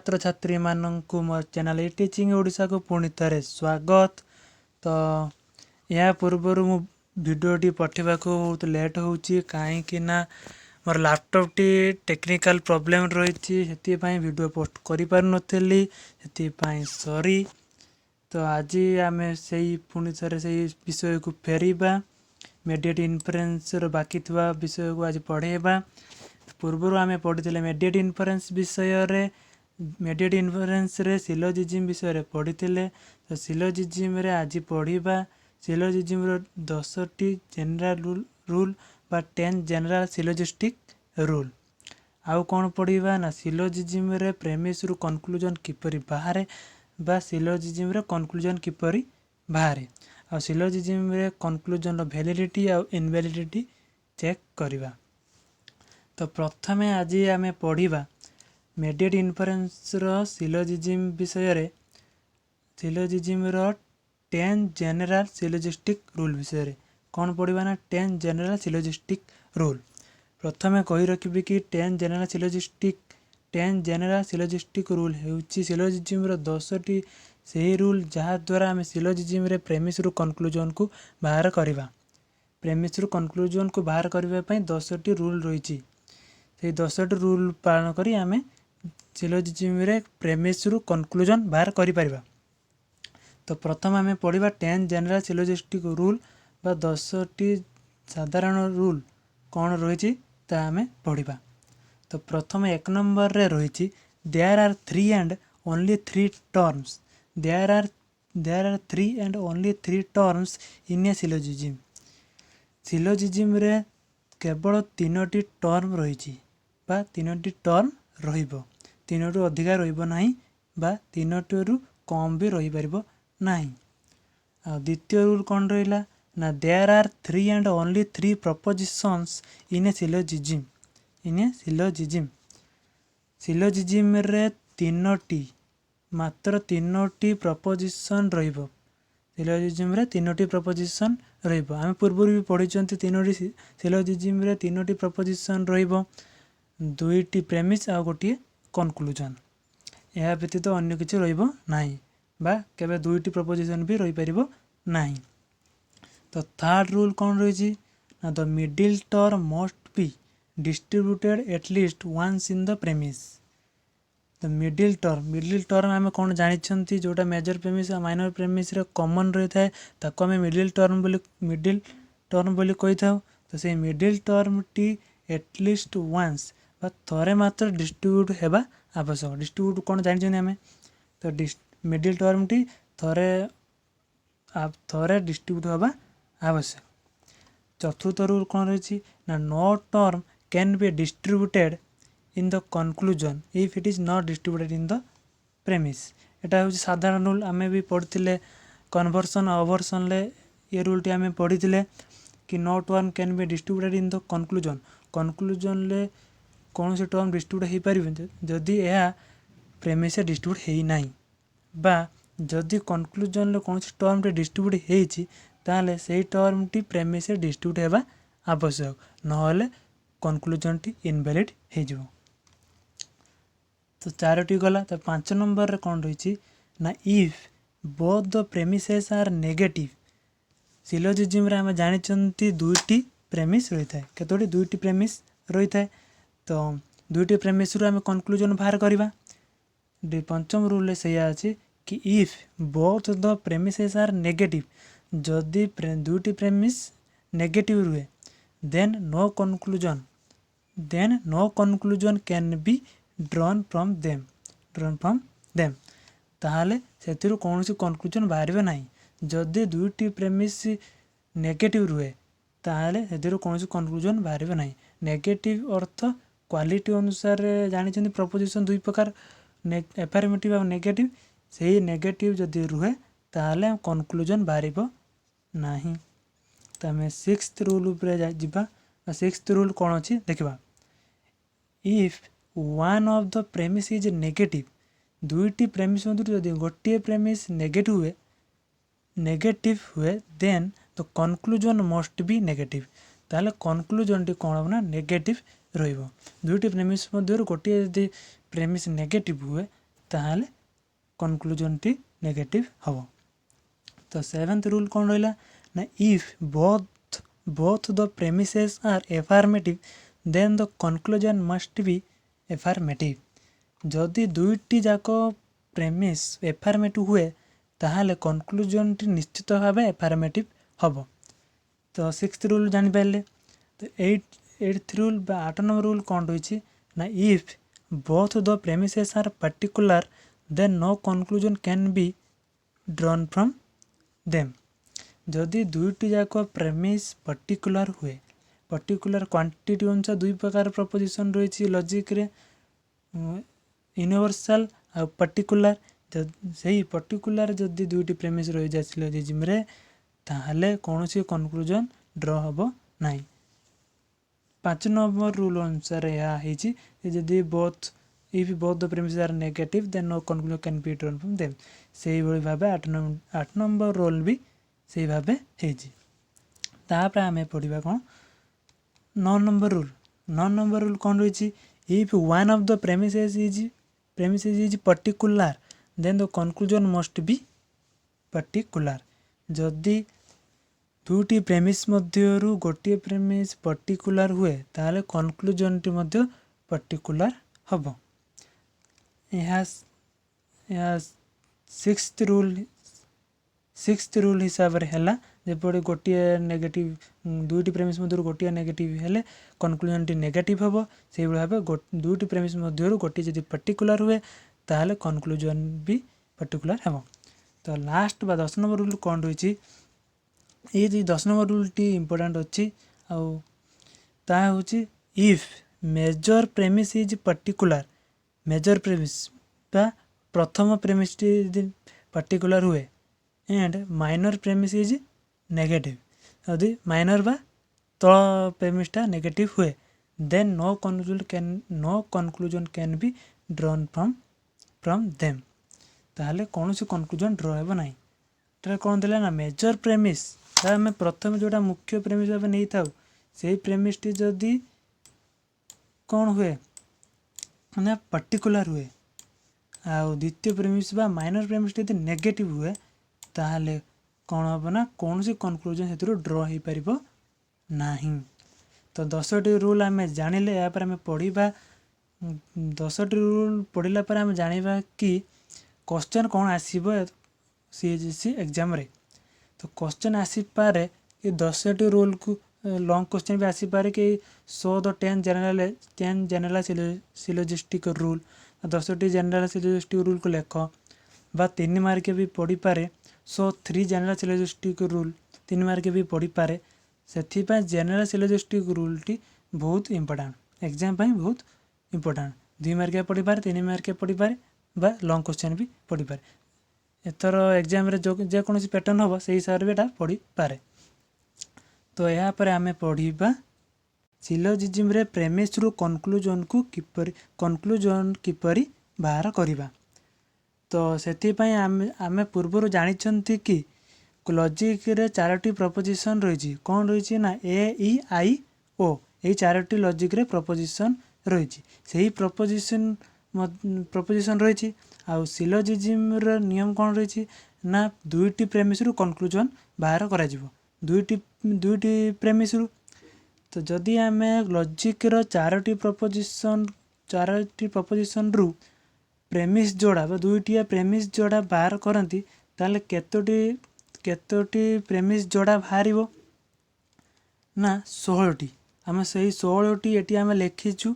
छात्र छात्री माननकु मोर channel teaching Odisha को पुणी थे स्वागत। तो या पूर्वर मु भिडियोटी पठेबा को बहुत लेट होउची कहीं मोर लैपटॉप टी टेक्निकल प्रॉब्लम रही वीडियो पोस्ट करि पार नथली सॉरी। तो आज आम से पुणी थे से विषय को फेरिबा मीडिएट इन्फरेन्स बाकी थवा विषय को आज पढ़ेबा। पूर्वर आम पढ़ी मीडिएट इन्फरेन्स विषय रे मीडिएट इन्फरेन्स रे सिलोजिज्म विषय रे पढ़ी। तो सिलोजिज्म रे आज पढ़ा सिलोजिज्म रो 10टी जनरल रूल बा 10 जनरल सिलोजिस्टिक रूल। आउ कौन पढ़ा ना सिलोजिज्म रे प्रेमिस रु कनक्लूजन किपरि बाहर बा सिलोजिज्म रे कनक्लूजन किपरि बाहर आ सिलोजिज्म रे कनक्लूजन रो वैलिडिटी आ इनवैलिडिटी चेक करवा। तो प्रथमे आज आम पढ़ा मीडिएट इन्फरेन्स रो सिलोजिज्म विषय रे सिलोजिज्म रो 10 जनरल सिलोजिस्टिक रूल विषय रे कौन पढ़ा ना 10 जनरल सिलोजिस्टिक रूल। प्रथमे कही रखी कि 10 जनरल सिलोजिस्टिक रूल होउची सिलोजिज्म रो 10टी सही रूल जहाँ द्वारा आम सिलोजिज्म रे प्रेमिस रु कनक्लूजन को बाहर करवा। प्रेमिस रु कनक्लूजन को बाहर करबा पई 10टी रूल रही से 10टी रूल पालन करी आम सिलोजिज्म रे प्रेमिस रु कनक्लूजन बाहर करि परिबा। तो प्रथम आम पढ़ा 10 जनरल सिलोजिस्टिक रूल बा 10टी साधारण रूल कौन रही आम पढ़ा। तो प्रथम 1 नंबर रे रही there are 3 and only 3 terms there are 3 and only 3 terms in a syllogism. Syllogism रे केवल 3टी टर्म रही बा 3टी टर्म रहिबो 3टू अधिका रहिबो नाही बा 3टू कम भी रही परिबो नाही। आ द्वितीय रूल कौन रहिला ना there are 3 and only 3 propositions in a syllogism. In a syllogism syllogism रे 3टी मात्र 3टी प्रपोजिशन रहिबो सिलोजिज्म रे 3टी प्रपोजिशन रहिबो। आम पूर्व भी पढ़ी 3टी सिलोजिज्म रे 3टी प्रपोजिशन रहिबो 2टी प्रेमिस आ गोटे कनक्लूजन। यह व्यतीत अन्य किछि रहिबो नाही बा केबे 2टी प्रपोजिशन भी रही परिबो नाही। तो थर्ड रूल कौन रही ना the middle term must be distributed at least once in the premise. The middle term आम कौन जानी जोटा मेजर प्रेमिस और माइनर प्रेमिस रे कॉमन रही थाए ताको आम मिडिल टर्म बोली कही था। तो से मिडिल टर्म टी एटलिस्ट वंस बा थरे मात्र डिस्ट्रीब्यूट हेबा आवश्यक। डिस्ट्रीब्यूट कौन जानी आम तो मिडिल टर्म टी थरे डिस्ट्रीब्यूट होगा आवश्यक। चतुर्थ रूल कौन रही ना no term can be distributed in the conclusion if it is not distributed in the premise. एटा हूँ साधारण रूल आम भी पढ़ी कन्वर्सन अवर्सन ले ये रूल टी आम पढ़ी कि no term can be distributed in the conclusion ले कौन से टर्म डिस्ट्रीब्यूट हो पार जदि यह प्रेमिस डिस्ट्रीब्यूट है ना बा जदि कनक्लूजन ले कौन से टर्म टे डिस्ट्रीब्यूट होती ताले से टर्म टी प्रेमिस डिस्ट्रीब्यूट होगा आवश्यक नहले कनक्लूजन टी इनवैलिड हो। तो 4टी गला। तो 5 नंबर रे कौन रही ना if both the premises are negative. Syllogism रे आम जानी 2टी प्रेमिस रही थाए केतोटी 2टी प्रेमिस रही थाए। तो 2टी प्रेमिस रु आम कनक्लूजन बाहर करवा। पंचम रूल से अच्छी कि if both the premises are negative जदि 2टी प्रेमिस नेगेटिव रुहे then no conclusion can be drawn from them ताहले सेतिरु कौन सी कनक्लूजन बाहर ना। जदि 2टी प्रेमिस नेगेटिव रुहे ताहले सेतिरु कौन सी कनक्लूजन बाहर ना। नेगेटिव अर्थ क्वालिटी अनुसार जानी प्रपोजिशन 2 प्रकार एफर्मेटिव और नेगेटिव से नेगेटिव जदि रुहे ताहले कनक्लूजन बाहर नाही। तो आम 6th रूल उपरे जाइबा। 6th रूल कौन अच्छी देखा if one of the premise is negative 2टी प्रेमिस मध्य जदि गोटे प्रेमिस नेगेटिव हुए देन तो कनक्लूजन मस्ट बी नेगेटिव ताहले कनक्लूजन टी कौन हम ना नेगेटिव रहिबो। 2टी प्रेमिस मध्य गोटे यदि प्रेमिस नेगेटिव हुए ताहाले कनक्लूजनटी नेगेटिव हबो। तो 7th रूल कौन रहा ना if both the premises are affirmative then the conclusion must be affirmative। जदि दुईटी जाक प्रेमिस एफार्मेटिव हुए ताहाले कनक्लूजनटी निश्चित भाव एफार्मेटिव हबो। तो 6th रूल जानी पारे। तो 8th रूल बा 8 नंबर रूल कौन रही ना if both the premises are particular then no conclusion can be drawn from them। जदि दुईटी जाक प्रेमिस पर्टिकुलर हुए पर्टिकुलर क्वांटिटी अनुसार दुई प्रकार प्रपोजिशन रही लॉजिक रे यूनिवर्सल आ पर्टिकुलर सही पर्टिकुलर जदि दुईटी प्रेमिस रही जाए सिलोजिज्म रे ताहाले कौनसी कनक्लूजन ड्र हबो नाही। 5 नंबर रूल अनुसार यह जदि both if both the premises are negative then no conclusion can be drawn from them. सेही भली भाबे 8 नंबर रूल भी सेही भाबे हेजी। तापर आमे पढ़िबा कोन 9 नंबर रूल। 9 नंबर रूल कौन रही if one of the premises is particular then the conclusion must be particular. जदि दुईटी प्रेमिस मध्यरु गोटे प्रेमिस पर्टिकुलर हुए ताले कनक्लूजनटी मध्य पर्टिकुलर हबो। यह 6th रूल हिसाब रे हैला जेपरि गोटे नेगेटिव दुईटी प्रेमिस मध्यरु गोटे नेगेटिव हेले कनक्लूजनटी नेगेटिव हबो। सेही भाबे दुईटी प्रेमिस मध्यरु गोटे जदि पर्टिकुलर हुए ताले कनक्लूजन भी पर्टिकुलर हबो। तो लास्ट बा 10 नंबर रूल कौन रही ये 10 नंबर रूल टी इम्पोर्टेंट अच्छी ता होची if major premise is particular major premise बा प्रथम प्रेमिस टी पर्टिकुलर हुए and minor premise is negative यदि माइनर बा तो प्रेमिसटा नेगेटिव हुए then no conclusion can be drawn from them. ताहले कौन सी कनक्लूजन ड्र हेबो नाही। एटा कौन देला ना मेजर प्रेमिस आम प्रथम जोटा मुख्य प्रेमिस भाव नहीं था से प्रेमिस टी जदि कौन हुए ना पर्टिकुलर हुए आ द्वितीय प्रेमिस बा माइनर प्रेमिस टी नेगेटिव हुए ताहले कौन हम ना कौन सी कनक्लूजन से ड्र हो पार नाही। तो 10टी रूल आम जानिले यापर आम पढ़ा 10टी रूल पढ़ला पर आम जानिबा कि क्वेश्चन कौन आसीबो सीएचएससी एग्जाम रे। तो क्वेश्चन आसी पारे कि 10टी रूल को लॉन्ग क्वेश्चन भी आसी पारे कि 100 द 10 जनरल सिलोजिस्टिक रूल 10टी जनरल सिलोजिस्टिक रूल को लेख बा 3 मार्क भी पढ़ी पारे 103 जनरल सिलोजिस्टिक रूल 3 मार्क भी पढ़ी पारे। से जनरल सिलोजिस्टिक रूल टी बहुत इंपोर्टेंट एग्जाम पाई बहुत इंपोर्टेंट 2 मार्क पढ़ी पारे 3 मार्क पढ़ी पारे बा लॉन्ग क्वेश्चन भी पढ़ी पारे। एथर एग्जाम रे जो जेकोसी पैटर्न हम से हिसाब से पढ़ी पारे। तो यहाँ पर आम पढ़ा सिलोजिज्म रे प्रेमिस रु कनक्लूजन को किपरि बाहर करिबा। तो सेथि पई आमे पूर्व जानी कि लॉजिक रे 4टी प्रपोजिशन रही कौन रही ना ए ई आई ओ ये 4टी लॉजिक रे प्रपोजिशन रही सही प्रपोजिशन रही आउ सिलोजिज्म रो नियम कौन रही ना दुईटी प्रेमिस रु कनक्लूजन बाहर करा जिवो दुईटी प्रेमिस रु। तो जदि आम लॉजिक रो 4टी प्रपोजिशन रु प्रेमिस जोड़ा दुईटिया प्रेमिस जोड़ा बाहर करती ताले केतोटी प्रेमिस जोड़ा बाहर ना 16टी आम से 16टी ये आम लिखीचु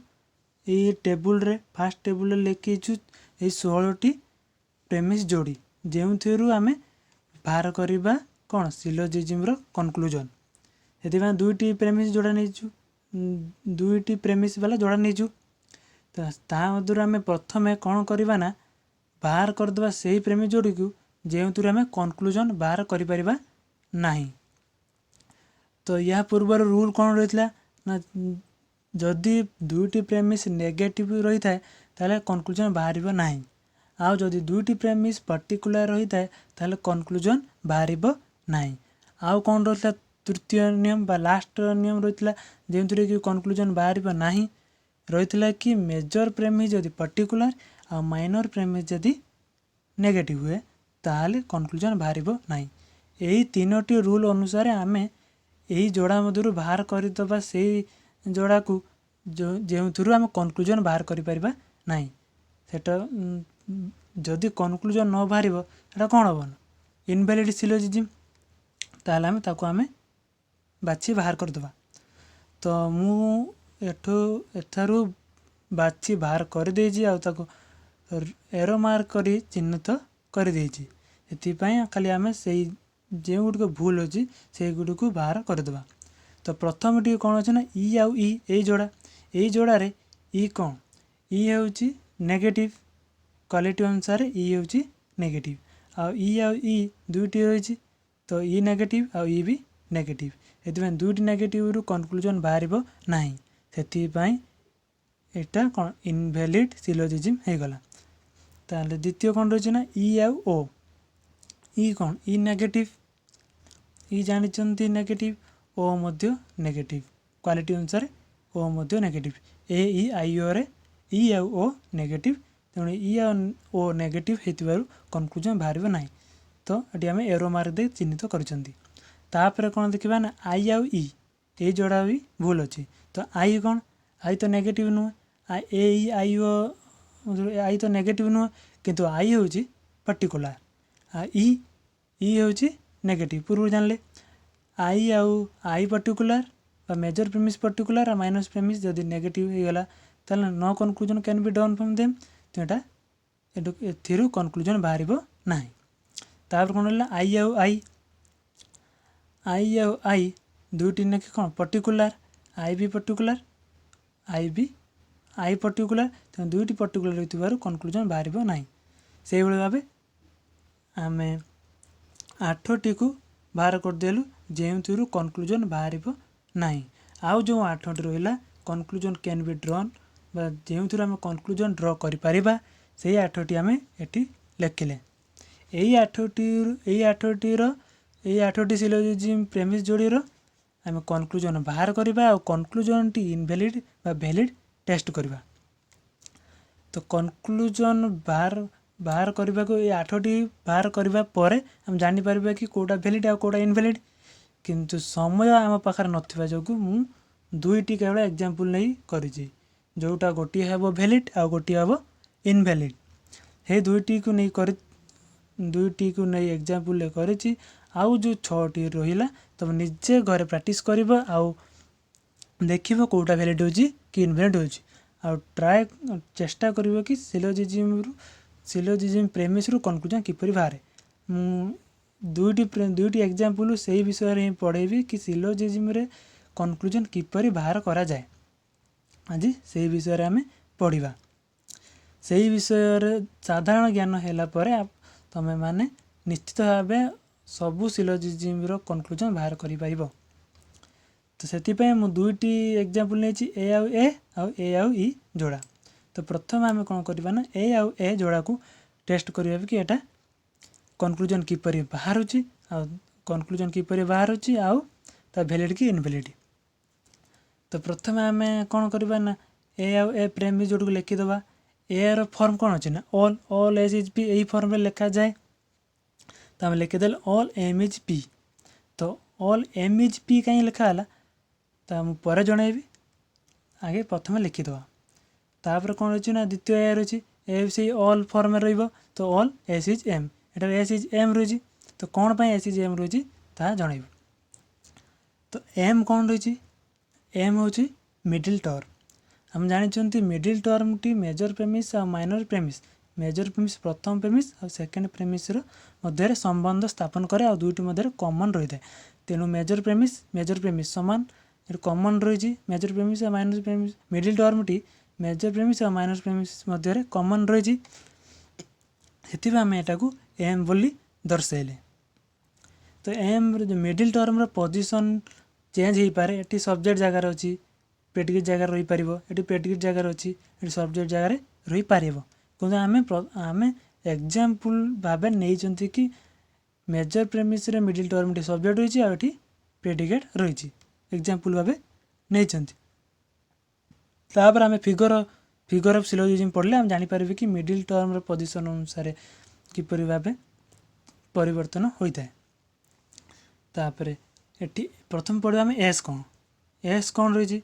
ये टेबुल रे फास्ट टेबुल रे लिखीचु ये 16टी प्रेमिस जोड़ी जो आम बाहर करवा कौन सिलोजिज्म रो कनक्लूजन। से दुईटी प्रेमिस जोड़ा नहीं दुईटी प्रेमिस वाला जोड़ा नहीं तो मध्य आम प्रथम कौन करवा ना बाहर करदे से प्रेमिस जोड़ी को जो आम कनक्लूजन बाहर करिपरिबा नाही। तो यह पूर्व रूल कौन रही ना जदि दुईटी प्रेमिस नेगेटिव रही था ताले कनक्लूजन बाहर नाही आउ जदि दुईटी प्रेमिस पर्टिकुलर रही था ताले कनक्लूजन बाहर नाही। आउ कौन रही तृतीय नियम बा लास्ट नियम रही जो कि कनक्लूजन बाहर नाही रही कि मेजर प्रेमिस जदि पर्टिकुलर आ माइनर प्रेमिस जदि नेगेटिव हुए ताहले कनक्लूजन बाहर नहीं। यही तीनोटी रूल अनुसार आम यही जोड़ा मध्य बाहर करदे से जोड़ा को जो थ्रु आम कनक्लूजन बाहर करें ना सेटा जदि कनक्लूजन न बाहर सेटा कौन हम इनवैलिड सिलोजिज्म ताहले आम ताको आम बाछी बाहर करदे। तो मु एठारू बाछी बाहर कर देजी आ ताको एरो मार्क करी चिन्हित कर देजी। एथिपाई खाली आम से जो गुड़िक भूल अच्छी से गुड़ी को बाहर करदे। तो प्रथम टी कौन अच्छे ना ई आउ ई यही जोड़ा यही जोड़े ई कौन ई हूँ नेगेटिव क्वालिटी अनुसार ई हूँ नेगेटिव आउ ई आउ ई दुईटी रही। तो ई नेगेटिव आउ ई भी नेगेटिव ये दुईटी नेगेटिव रु कनक्लूजन बाहर ना से एटा कौन इनवैलिड सिलोजिज्म हो गला। ताले द्वितीय कौन रही ना ई आउ ओ ई कौन ई नेगेटिव ई जानते नेगेटिव ओ मध्य नेगेटिव क्वालिटी अनुसार ओ मध्य नेगेटिव ए ई आई ओ रे ई आउ ओ नेगेटिव तेणु ई आ ओ नेगेटिव हो कनक्लूजन बाहर ना। तो ये आम एरो मार्क दे चिन्हित कर कौन देखा ना आई आउ ई ये जोड़ा भी भूल अच्छी। तो आई कौन आई तो नेगेटिव नुहे ए ई आई ओ आई तो नेगेटिव नुहे किंतु आई हूँ पर्टिकुलर ई हूँ नेगेटिव पूर्व जानले आई आउ I particular major premise particular आ माइनस प्रेमिस जदि नेगेटिव हो गला ताले no conclusion can be done from them. तो एटा एथिरु कनक्लूजन बाहर ना। तापर कौन है आई आउ आई दुईटी ना कौन पर्टिकुलर आई भी पर्टिकुलर आई भी आई पर्टिकुलर तो दुईटी पर्टिकुलर होइतिबारु कनक्लूजन बाहर ना। से भाव आम 8टी को बाहर करदेलु जो कनक्लूजन बाहर ना। आउ जो 8टी रहा कनक्लूजन कैन बी ड्रन जो आम कनक्लूजन ड्र कर से 8टी आम ये लिखिले यही 8टी सिलोजिज्म प्रेमिस जोड़ीर आम कनक्लूजन बाहर करवा और कनक्लूजन टी इनवैलिड बा वैलिड टेस्ट करवा। तो कनक्लूजन बाहर करने को ये 8टी बाहर करने पर हम जानीपर कि कौटा वैलिड आ कौटा इनवैलिड किंतु समय आम पाखे नथिबा जोगु मु दुईटी केवल एग्जांपल नहीं करिछि जोटा गोटी हेबो वैलिड आ गोटी हेबो इनवैलिड हे दुईटी को नहीं एग्जांपल करिछि। आउ जो 6टी रहिला तब निजे घरे प्रैक्टिस करिबो आउ देखिबो कौटा वैलिड होछि कि इनवैलिड होछि आ ट्राए चेष्टा करिबो कि सिलोजिज्म प्रेमिस रु कनक्लूजन किपरि बाहर। मु दुईटी एग्जांपल से विषय ही पढ़ेबी कि सिलोजिज्म रे कनक्लूजन किपरि बाहर करा जाए। आज से विषय आम पढ़ा से विषय साधारण ज्ञान हैला परे तमे माने निश्चित भाव सबू सिलोजिज्म रो कनक्लूजन बाहर करि परिबो। तो से मु दुईटी एग्जांपल नहीं ए आउ ई जोड़ा। तो प्रथम आम कौन करवा ना ए आउ ए जोड़ा को टेस्ट करिया कि एटा कनक्लूजन किपरि बाहर होची आ कनक्लूजन किपरि बाहर होची आउ ता वैलिड कि इनवैलिड। तो प्रथम आम कौन करवा ना ए आउ ए प्रेमिस जोड़ को लिखिदबा ए रो फॉर्म कौन अच्छे ना ऑल एस इज पी यही फॉर्म लिखा जाए। तो आम लिखिदेल ऑल एम इज पी। तो ऑल एम इज पी कहीं लिखाला तो मुझे पर जनइबी आगे प्रथम लिखिदबा तापर कौन अच्छे ना द्वितीय ए रही ए से ऑल फॉर्म रही तो all S is M Etah S is M रही। तो कौन पाई एस इज एम रही ता जनइब। तो एम कौन रही एम हूँ मिडिल टर्म हम जानी मिडिल टर्म टी मेजर प्रेमिस और माइनर प्रेमिस मेजर प्रेमिस प्रथम प्रेमिस और सेकेंड प्रेमिस मध्य संबंध स्थापन करे और दुईटी मध्य कॉमन रही है। तेणु मेजर प्रेमिस सामान कॉमन रही मेजर प्रेमिस और माइनर प्रेमिस मिडिल टर्म टी मेजर प्रेमिस और माइनर प्रेमिस मध्य कॉमन रही से आम एटा को एम बोली दर्शाइले। तो एम मिडिल टर्म रो पोजीशन चेंज हो पारे ये सब्जेक्ट जगार अच्छी प्रेडिकेट जगार रही पार ये प्रेडिकेट जगार अच्छी ये सब्जेक्ट जगार रही पार क्योंकि आम एग्जांपल भाव नहीं कि मेजर प्रेमिस रे मिडिल टर्म टी सब्जेक्ट रही है और प्रेडिकेट रही एग्जांपल भाव नहीं। तापर आम फिगर फिगर ऑफ सिलोजिज्म पढ़ले हम जानि पारिबे कि मिडिल टर्म रो पोजीशन अनुसार किपरि भाबे परिवर्तन होता है। तापरे एठी प्रथम पढ़ा आम एस कौन रही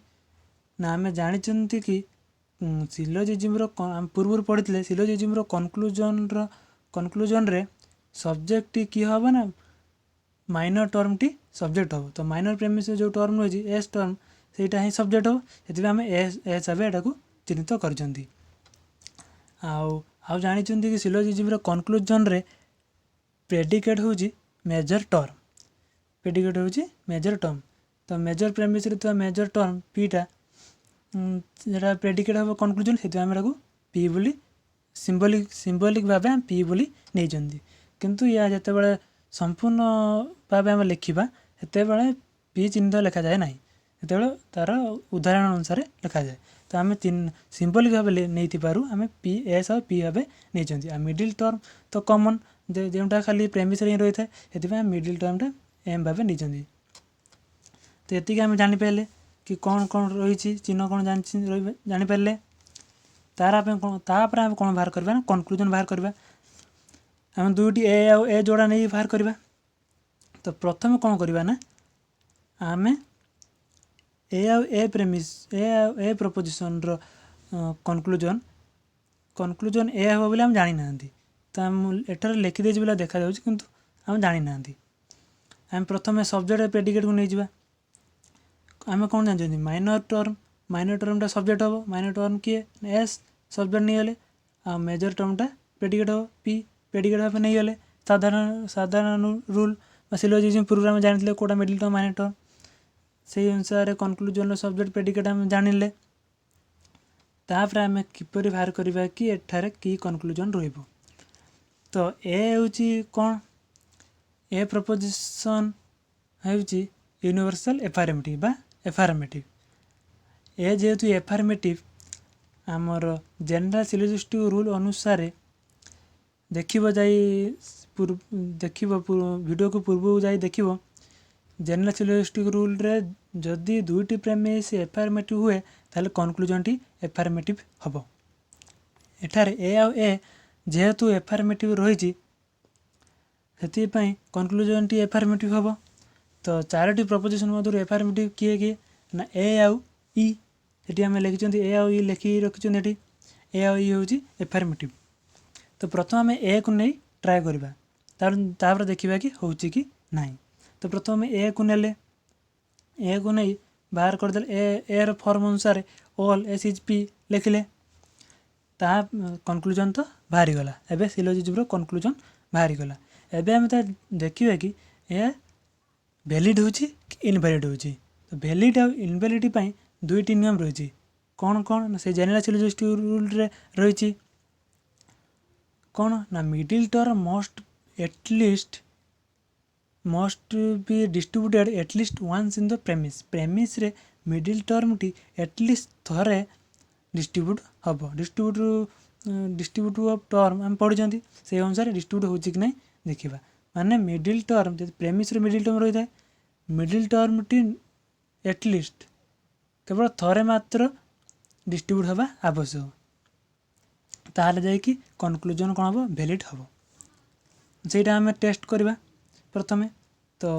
ना आम जानी कि सिलोजिज्म पूर्व पढ़ी सिलोजिज्म कनक्लूजन रे सब्जेक्ट कि हम ना माइनर टर्म टी सब्जेक्ट हम तो माइनर प्रेमिस जो टर्म रही एस टर्म सेटा ही सब्जेक्ट हम से आम एस भाव एटा को चिन्हित कर आउ जानी कि सिलोजिज्म कनक्लूजन रे प्रेडिकेट हूँ मेजर टर्म प्रेडिकेट हूँ मेजर टर्म तो मेजर प्रेमिस रे मेजर टर्म पीटा जरा प्रेडिकेट हम कनक्लूजन से आम पी बोली सिंबलिक भाव आम पी बोली नहीं किंतु या जिते बड़े संपूर्ण भाव आम लिखा से पी चिन्हित लिखा जाए ना जो तार उदाहरण अनुसार लिखा जाए तो आम सिंबलिक भाव नहीं पारू आम पी एस और पी भाव नहीं मिडिल टर्म तो कॉमन जोटा खाली प्रेमिस ही रही है से मिडिल टर्मटा एम भाव नहीं तो ये आम जापारे कि कौन कौन रही चिन्ह कौन जापारे तापर आम कौन बाहर करवा ना कनक्लूजन बाहर करवा आम दुईटी ए जोड़ा नहीं बाहर करवा तो प्रथम कौन करवा ना आम ए प्रेमिस ए प्रपोजिशन रो कनक्लूजन ए हम बोले आम जानी ना तो आम एठार लिखिदे बोला देखा जाऊँ किंतु आम जानी ना आम प्रथम सब्जेक्ट प्रेडिकेट को नहीं जावा आम कौन जानते माइनर टर्मटा सब्जेक्ट हम माइनर टर्म किए एस सब्जेक्ट नहीं गले आ मेजर टर्मटा प्रेडिकेट हम पी प्रेडिकेट भाव नहीं गले साधारण रूल सिलोजिज्म पूर्व आम जानी कौटा मिडिल टर्म माइनर टर्म से अनुसार कनक्लूजन सब्जेक्ट प्रेडिकेट आम जानिले तापर आम किपरि बाहर करवा कि एठारे की कनक्लूजन रहिबो तो ए होची कौन ए प्रपोजिशन होची यूनिवर्सल एफर्मेटिव बा एफर्मेटिव ए जेहेतु एफर्मेटिव आमर जनरल सिलोजिस्टिक रूल अनुसार देखिबो वीडियो को पूर्व जाई देखिबो जनरल सिलोजिस्टिक रूल रे जदि दुईटी प्रेमिस एफर्मेटिव हुए ताले कनक्लूजन टी एफर्मेटिव हबो एठारे ए आ ए जेहेतु एफर्मेटिव रही कनक्लूजन टी एफर्मेटिव हबो तो चारोटी प्रपोजिशन मध्य एफर्मेटिव किए किए ना ए आउ ई ये आम लिखिं ए आउ ई लिखि रखिंट ए आउ ई हूँ एफर्मेटिव तो प्रथम आम ए को नहीं ट्राए करवा तापर देखा कि हूँ कि नहीं तो प्रथम आम ए को नेले ए को नहीं बाहर करदे ए रो फॉर्म अनुसार ऑल एस इज पी लिखिले ता कनक्लूजन तो बाहरी गला एबे सिलोजिज्म कनक्लूजन बाहरी गला एबे आम देखिए कि ए वैलिड होची कि इनवैलिड होची तो वैलिड और इनवैलिड पाई दुईटी नियम रही कौन कौन से जनरल सिलोजिस्टिक रूल रे रही कौन ना middle term must be distributed at least once in the premise रे मिडिल टर्म टी एटलिस्ट थरे डिस्ट्रीब्यूट हम डिस्ट्रीब्यूट ऑफ टर्म आम पढ़ी से अनुसार डिस्ट्रीब्यूट होची कि नहीं देखा माने मिडिल टर्म जब प्रेमिस रे मिडिल टर्म रही है मिडिल टर्म टी एटलिस्ट केवल थरे मात्र डिस्ट्रीब्यूट हवा आवश्यक ताहले जाइकी कनक्लूजन कौन हम वैलिड हम सेटा आम टेस्ट करवा प्रथमे तो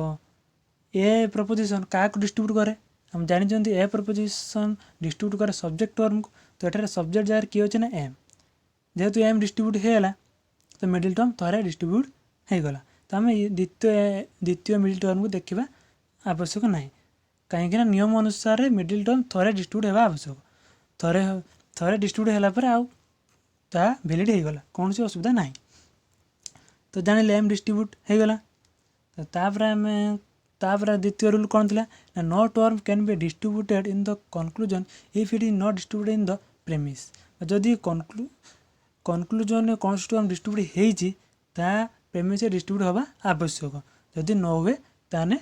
ए प्रपोजिशन क्या डिस्ट्रीब्यूट करे हम जानी ए प्रपोजिशन डिस्ट्रीब्यूट करे सब्जेक्ट टर्म को तो ये सब्जेक्ट जार किए अच्छे ना एम जेहेतु एम डिस्ट्रीब्यूट होगा तो मिडिल टर्म थरे डिस्ट्रीब्यूट होगला तो आम द्वितीय मिडिल टर्म को देखा आवश्यक ना कहीं नियम अनुसार मिडिल टर्म थरे डिस्ट्रीब्यूट होगा आवश्यक थरे डिस्ट्रीब्यूट होगापर आउ वैलिड होगला कौन सी असुविधा ना तो जान एम डिस्ट्रीब्यूट होगला तो तापर द्वितीय रूल कौन थी ना no term can be distributed in the conclusion if it is not distributed in the premise जदि कनक्लूजन कौन सी टर्म डिस्ट्रीब्यूट होती प्रेमिस डिस्ट्रीब्यूट हवा आवश्यक जदि न हुए ताने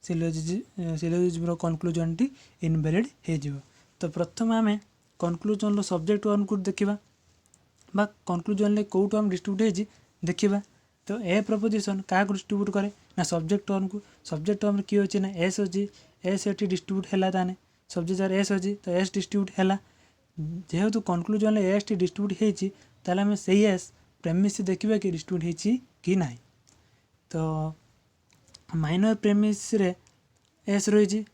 सिलोजिज्म कनक्लूजन टी इनवैलिड हो तो प्रथम आम कनक्लूजन सब्जेक्ट टर्म को देखा बा कनक्लूजन कौ टर्म डिस्ट्रीब्यूट हो देखा तो ए प्रपोजिशन क्या डिस्ट्रीब्यूट करे ना सब्जेक्ट टर्म किए अच्छे ना एस अच्छी एस ये डिस्ट्रीब्यूट है ताने सब्जेक्ट जार एस अच्छी तो एस डिस्ट्रीब्यूट है जेहेतु कनक्लूजन एस टी डिस्ट्रीब्यूट होती ताले आम से एस प्रेमिस देखा कि डिस्ट्रीब्यूट होती कि ना। तो माइनर प्रेमिस रे एस रही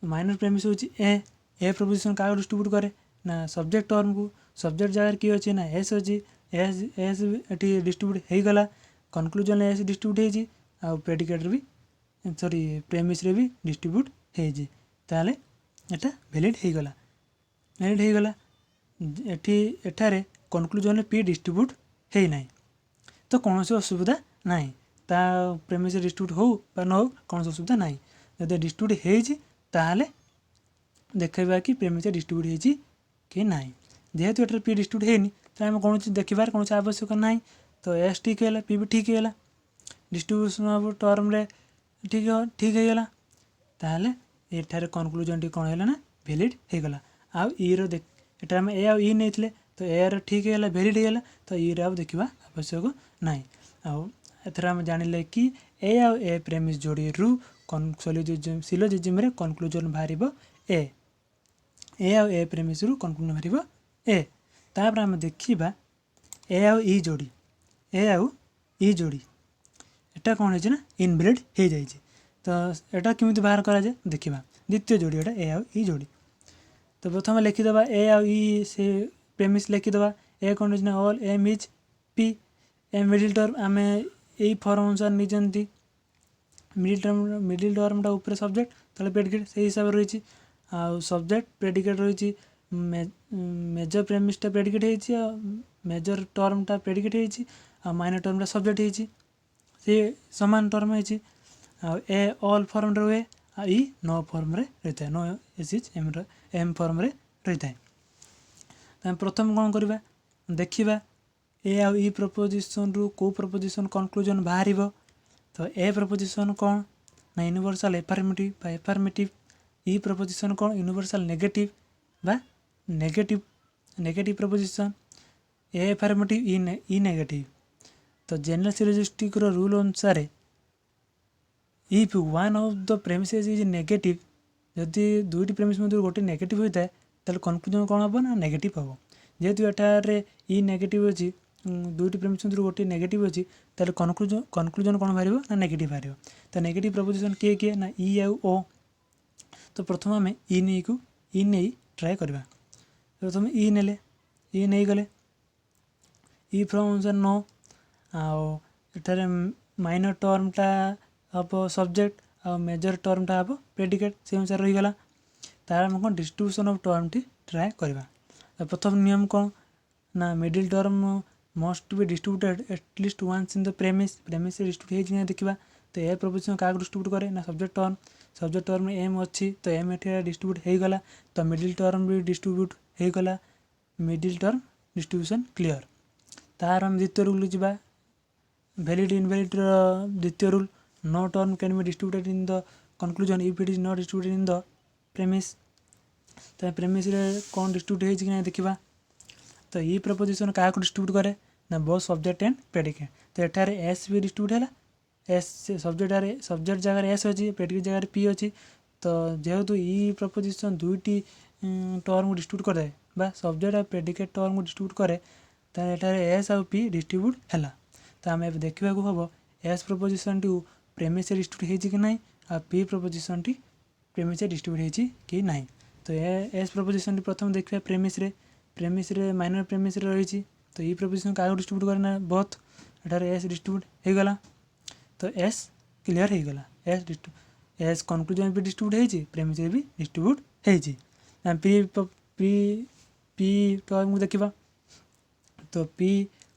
माइनर प्रेमिस हूँ ए प्रपोजिशन क्या डिस्ट्रीब्यूट करे ना सब्जेक्ट टर्म को सब्जेक्ट जगह किए अच्छे ना एस अच्छी एस एस ये डिस्ट्रीब्यूट हो गला कनक्लूजन एस डिस्ट्रीब्यूट होती आउ प्रेडिकेटर भी सॉरी प्रेमिस रे भी डिस्ट्रीब्यूट होती ताले एटा वैलिड हो गला वैलिड हो गला एठी एठारे कनक्लूजन पी डिस्ट्रीब्यूट है ना तो कौन सी असुविधा ना ता प्रेमिस डिस्ट्रीब्यूट हो न हो कौन सी असुविधा ना जब डिस्ट्रीब्यूट होती ताहले देखा कि प्रेमिस डिस्ट्रीब्यूट होती कि ना जेहेतु एटर पी डिस्ट्रीब्यूट है तो आम कौन देखार कौन आवश्यक ना तो एस ठीक है पी भी ठीक है डिस्ट्रीब्यूशन ऑफ टर्म रे ठीक है गला ताहले एठारे कनक्लूजन टी कौन है ना वैलिड हो गला आउ ई रो देख एटा हम ए आउ ई नहीं तो ए रो ठीक है वैलिड हो गला तो ई रो देखा आवश्यक ना आउ एथर हम जानिले कि ए आउ ए प्रेमिस जोड़ी रु सिलोजिज्म रे कनक्लूजन बाहर ए आउ ए प्रेमिस रु कनक्लूजन बाहर ए तापर हम देखिबा ए आउ ई जोड़ी ए आउ ई जोड़ी एटा कौन है ना इनवैलिड हो जाए तो एटा केमिति बाहर करा जाए देखिबा द्वितीय जोड़ी एटा ए आउ ई जोड़ी तो प्रथम लिखिदेवा ए आउ ई से प्रेमिस लिखिदेवा ए कौन है ऑल एम इज पी ए मिडिल टर्म आम यही फॉर्म अनुसार नहीं मिडिल टर्मटा ऊपर सब्जेक्ट ताले प्रेडिकेट से हिसाब रही आउ सब्जेक्ट प्रेडिकेट रही मेजर प्रेमिसटा प्रेडिकेट होती मेजर टर्मटा प्रेडिकेट होती माइनर टर्मटा सब्जेक्ट होती से सामान टर्म होती ए ऑल फॉर्म रे ई नो फॉर्म रे रही है no S is M form रे रही है प्रथम कौन करवा देखा ए आउ ई प्रपोजिशन रु को प्रपोजिशन कनक्लूजन बाहर तो ए प्रपोजिशन कौन ना यूनिवर्सल एफर्मेटिव बा एफर्मेटिव ई प्रपोजिशन कौन यूनिवर्सल नेगेटिव बा नेगेटिव प्रपोजिशन ए एफर्मेटिव ई नेगेटिव तो जनरल सिलोजिस्टिक रूल अनुसार if one of the premises is negative जदि दुईटी प्रेमिस मध्य गोटे नेगेटिव होता है ताले कनक्लूजन कौन हम ना नेगेटिव हम जेहेतु एटारे ई नेगेटिव अच्छी दुईटी प्रेमिस मध्य गोटे नेगेटिव अच्छी ताले कनक्लूजन कौन बाहर ना नेगेटिव बाहर तो नेगेटिव प्रपोजिशन किए किए ना ई आउ ओ तो प्रथम आम ई नहीं ट्राए करवा प्रथम ई नेले ई नहीं गले ई फ्रॉम अनुसार नो आठारे माइनर टर्मटा हम सब्जेक्ट आ मेजर टर्मटा हम प्रेडिकेट से अनुसार रहीगला तार आम कौन डिस्ट्रीब्यूशन ऑफ टर्म टी ट्राए करवा प्रथम नियम कौन ना middle term must be distributed at least once in the premise distribute हो देखा तो ए प्रपोजिशन क्या डिस्ट्रीब्यूट करे ना सब्जेक्ट टर्म एम अच्छी तो एम एट डिस्ट्रीब्यूट हो गला तो मिडिल टर्म भी डिस्ट्रीब्यूट हो गला मिडिल टर्म डिस्ट्रीब्यूशन क्लियर तार हम द्वितीय रूल जा वैलिड इनवैलिड द्वितीय rule no term can be distributed in the conclusion if it is not distributed in the premise तो प्रेमिस रे कौन डिस्ट्रीब्यूट हो देखा तो ये प्रपोजिशन क्या डिस्ट्रीब्यूट करे ना बोथ सब्जेक्ट एंड प्रेडिकेट तो एठार एस भी डिस्ट्रीब्यूट है एस सब्जेक्ट जगह एस अच्छी प्रेडिकेट जगह पी अच्छी तो जेहेतु ई प्रपोजिशन दुईटी टर्म को डिस्ट्रीब्यूट करे बा सब्जेक्ट और प्रेडिकेट टर्म को डिस्ट्रीब्यूट करे तो एठार एस आउ पी डिस्ट्रीब्यूट है तो आम देखा हम एस प्रपोजिशन टी प्रेमिस डिस्ट्रीब्यूट हो कि ना आ पी प्रपोजिशन टी प्रेमिस डिस्ट्रीब्यूट हो कि ना तो एस प्रपोजिशन टी प्रथम देखा प्रेमिस रे माइनर प्रेमिस रही तो ये प्रपोजिशन क्या डिस्ट्रीब्यूट करना बहुत एठार एस डिस्ट्रीब्यूट हो गला तो एस क्लियर हो गला एस कनक्लूजन भी डिस्ट्रीब्यूट हो प्रेमिस भी डिस्ट्रीब्यूट हो पी टर्म को देखा तो पी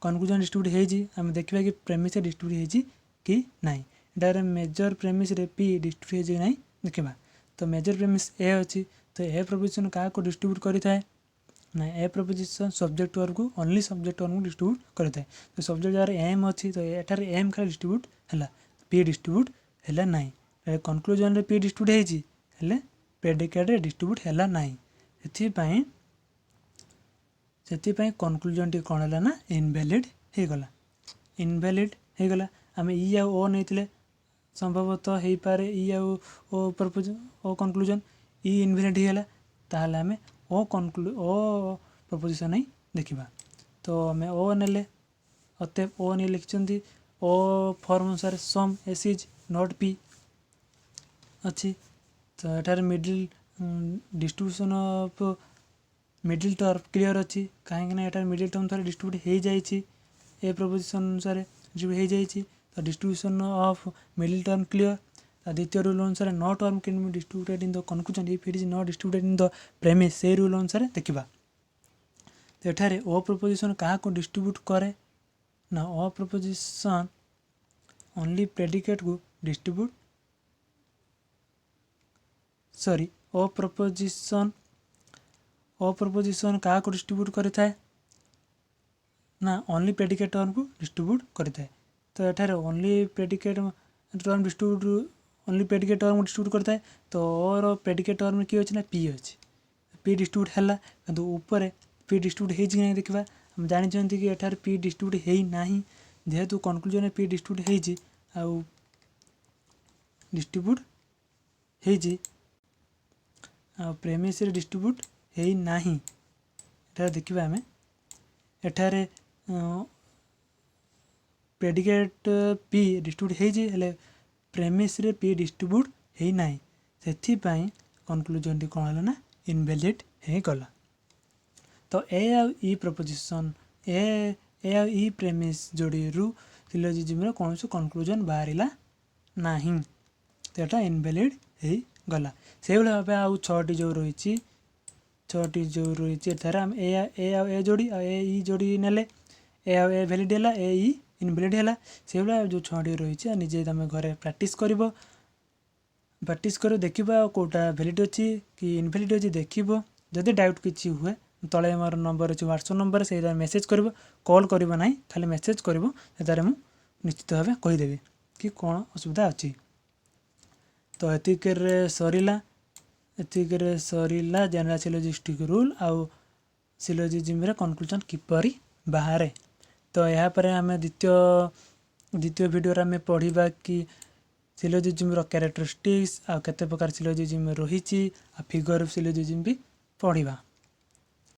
कनक्लूजन डिस्ट्रीब्यूट हो आम देखा कि प्रेमिस डिस्ट्रीब्यूट हो कि ना एटार मेजर प्रेमिस पी डिस्ट्रीब्यूट हो कि ना देखा तो मेजर प्रेमिस ए अच्छी तो ए प्रपोजिशन क्या डिस्ट्रीब्यूट करता है ना ए प्रपोजिशन सब्जेक्ट टर्म को ओनली सब्जेक्ट टर्म को डिस्ट्रीब्यूट करता है तो सब्जेक्ट जगह एम अच्छी तो एठार एम खाली डिस्ट्रीब्यूट है पी डिस्ट्रीब्यूट है ना कनक्लूजन रे पी डिस्ट्रीब्यूट है प्रेडिकेट डिस्ट्रीब्यूट है ना से कनक्लूजन टी कौन है ना इनवैलिड हो गला इनवैलिड हो गला आम ई आउ ओ नहीं संभवतः हो पारे ई आउ ओ प्रपोज ओ कनक्लूजन ई इनवैलिड हो गला ताहले आम ओ प्रपोजिशन ही देखा। तो आम ओ नेले अतएव ओ नहीं लिखिं ओ फॉर्म अनुसार some S is not P अच्छी। तो एठार middle distribution of middle term clear अच्छी कहीं एटार मिडिल टर्म थोड़ा डिस्ट्रीब्यूट हो जाए ए प्रपोजिशन अनुसार डिस्ट्रीब्यूट हो जाए। तो distribution of middle term clear. द्वितीय रूल अनुसार no term can be distributed in the conclusion if it is not distributed in the premise से रूल अनुसार देखा। तो एठारे ओ प्रपोजिशन क्या डिस्ट्रीब्यूट करे ना ओ प्रपोजिशन ओनली प्रेडिकेट को डिस्ट्रीब्यूट सॉरी ओ प्रपोजिशन क्या डिस्ट्रीब्यूट करें ना ओनली प्रेडिकेट टर्म को डिस्ट्रीब्यूट करें। तो एठारे ओनली प्रेडिकेट टर्म डिस्ट्रीब्यूट करता है। तो और प्रेडिकेट टर्म किए अच्छे ना पी अच्छी पी डिस्ट्रीब्यूट है कि ऊपर पी डिस्ट्रीब्यूट हो देखा। हम जानते कि एठार पी डिस्ट्रीब्यूट होना जेहेतु कंक्लूजन पी डिस्ट्रीब्यूट हो डिस्ट्रीब्यूट हो प्रेमिस डिस्ट्रीब्यूट होना एठार देखा। आम एठारे प्रेडिकेट पी डिस्ट्रीब्यूट होले प्रेमिस रे पी डिस्ट्रीब्यूट होना से कंक्लूजन टी कौन है ना इनवैलिड हो गला। तो ए आई प्रपोजिशन ए आई प्रेमिस जोड़ी सिलोजिज्म कौन से कंक्लूजन बाहर ना तो यहाँ इनवैलिड हो गला। से भाव आउ 6टी जो रही 6टी जो रही आम ए जोड़ी ए जोड़ी नेले ए वैलिड है ए इनवैलिड है से जो 6टी रही निजे तुम घरे प्रैक्टिस कर देखा कौटा वैलिड अच्छी कि इनवैलिड अच्छी देख जदि डाउट किसी हुए तले मोर नंबर अच्छे व्हाट्सएप नंबर से मेसेज कर कॉल कर ना खाली मेसेज कर निश्चित भाव कहीदेवी कि कौन असुविधा अच्छी। तो एतिक सरला जनरल सिलोजिस्टिक रूल आउ सिलोजिज्म कंक्लूजन किपरि बाहर। तो यहाँ पर आम द्वितीय वीडियो आम पढ़ा कि सिलोजिज्म कैरेक्टरिस्टिक्स आ केते प्रकार सिलोजिज्म रही फिगर सिलोजिज्म भी पढ़ा।